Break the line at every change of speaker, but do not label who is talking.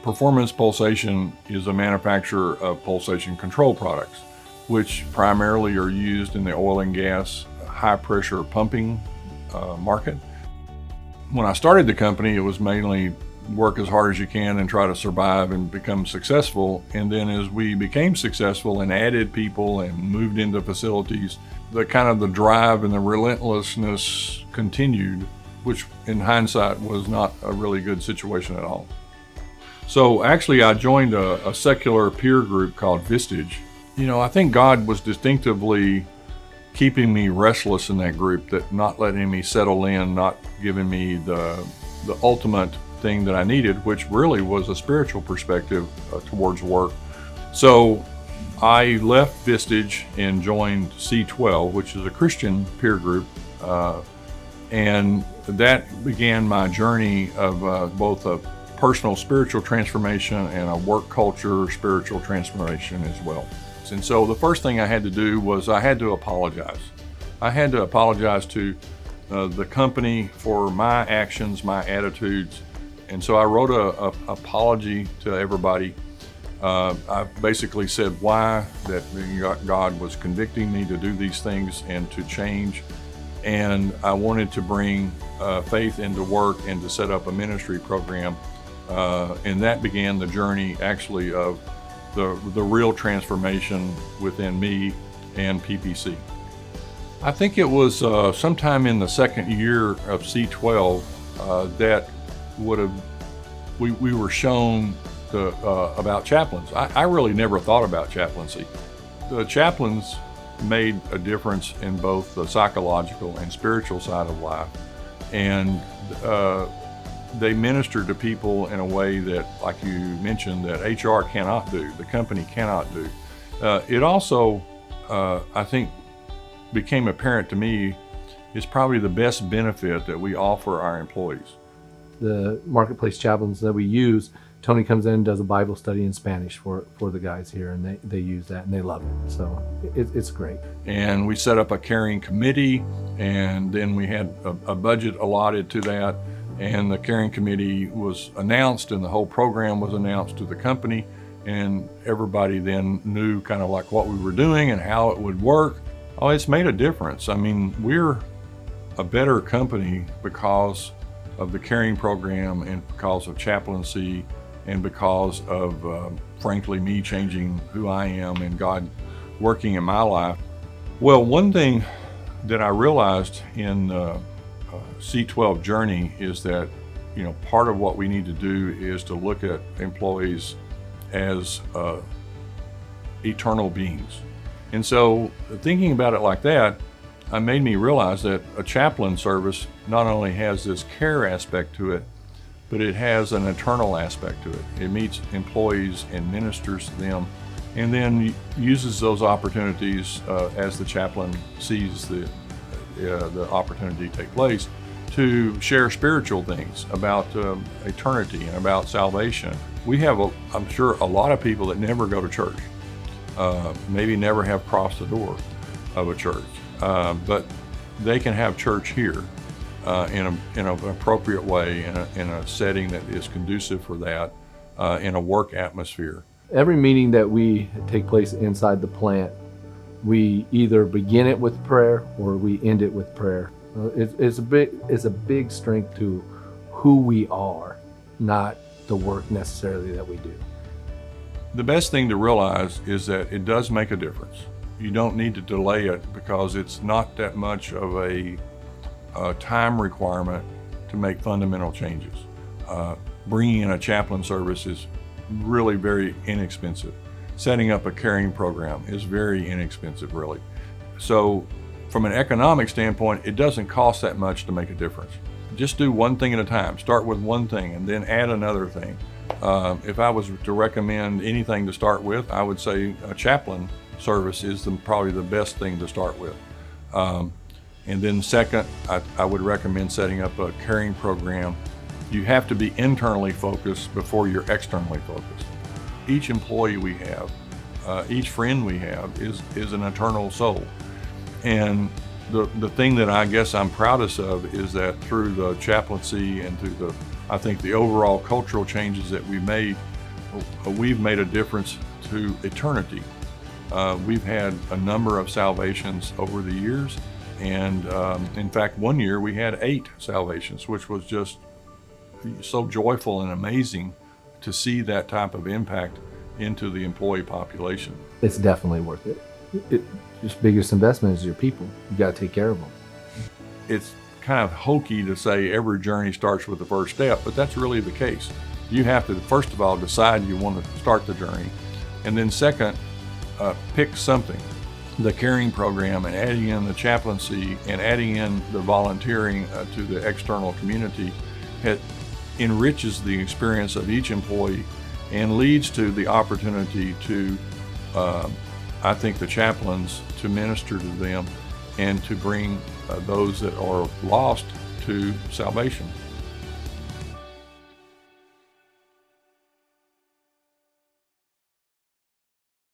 Performance Pulsation is a manufacturer of pulsation control products, which primarily are used in the oil and gas high pressure pumping market. When I started the company, it was mainly work as hard as you can and try to survive and become successful. And then as we became successful and added people and moved into facilities, the drive and the relentlessness continued, which in hindsight was not a really good situation at all. So actually I joined a secular peer group called Vistage. I think God was distinctively keeping me restless in that group, that not letting me settle in, not giving me the ultimate thing that I needed, which really was a spiritual perspective towards work. So I left Vistage and joined C12, which is a Christian peer group, and that began my journey of both a personal spiritual transformation and a work culture spiritual transformation as well. And so the first thing I had to do was I had to apologize. I had to apologize to the company for my actions, my attitudes. And so I wrote a apology to everybody. I basically said why that God was convicting me to do these things and to change. And I wanted to bring faith into work and to set up a ministry program. And that began the journey actually of the real transformation within me and PPC. I think it was sometime in the second year of C12 that we were shown about chaplains. I really never thought about chaplaincy. The chaplains made a difference in both the psychological and spiritual side of life, and they ministered to people in a way that, like you mentioned, that HR cannot do, the company cannot do. It also, I think, became apparent to me is probably the best benefit that we offer our employees.
The marketplace chaplains that we use, Tony comes in and does a Bible study in Spanish for the guys here, and they use that and they love it. So it's great.
And we set up a caring committee, and then we had a budget allotted to that. And the caring committee was announced, and the whole program was announced to the company, and everybody then knew kind of like what we were doing and how it would work. Oh, it's made a difference. I mean, we're a better company because of the caring program and because of chaplaincy and because of, frankly, me changing who I am and God working in my life. Well, one thing that I realized in C12 journey is that, part of what we need to do is to look at employees as eternal beings. And so thinking about it like that, it made me realize that a chaplain service not only has this care aspect to it, but it has an eternal aspect to it. It meets employees and ministers to them, and then uses those opportunities as the chaplain sees the opportunity take place to share spiritual things about eternity and about salvation. We have, I'm sure, a lot of people that never go to church, maybe never have crossed the door of a church, but they can have church here in an appropriate way, in a setting that is conducive for that, in a work atmosphere.
Every meeting that we take place inside the plant, we either begin it with prayer or we end it with prayer. It's a big strength to who we are, not the work necessarily that we do.
The best thing to realize is that it does make a difference. You don't need to delay it because it's not that much of a time requirement to make fundamental changes. Bringing in a chaplain service is really very inexpensive. Setting up a caring program is very inexpensive, really. So from an economic standpoint, it doesn't cost that much to make a difference. Just do one thing at a time. Start with one thing and then add another thing. If I was to recommend anything to start with, I would say a chaplain service is probably the best thing to start with. And then second, I would recommend setting up a caring program. You have to be internally focused before you're externally focused. Each employee we have, each friend we have is an eternal soul. And the thing that I guess I'm proudest of is that through the chaplaincy and through I think the overall cultural changes that we made, we've made a difference to eternity. We've had a number of salvations over the years, and in fact, one year we had 8 salvations, which was just so joyful and amazing to see that type of impact into the employee population.
It's definitely worth it. Just biggest investment is your people. You got to take care of them.
It's kind of hokey to say every journey starts with the first step, but that's really the case. You have to, first of all, decide you want to start the journey, and then second, pick something. The caring program and adding in the chaplaincy and adding in the volunteering to the external community, it enriches the experience of each employee and leads to the opportunity to, I think, the chaplains to minister to them and to bring those that are lost to salvation.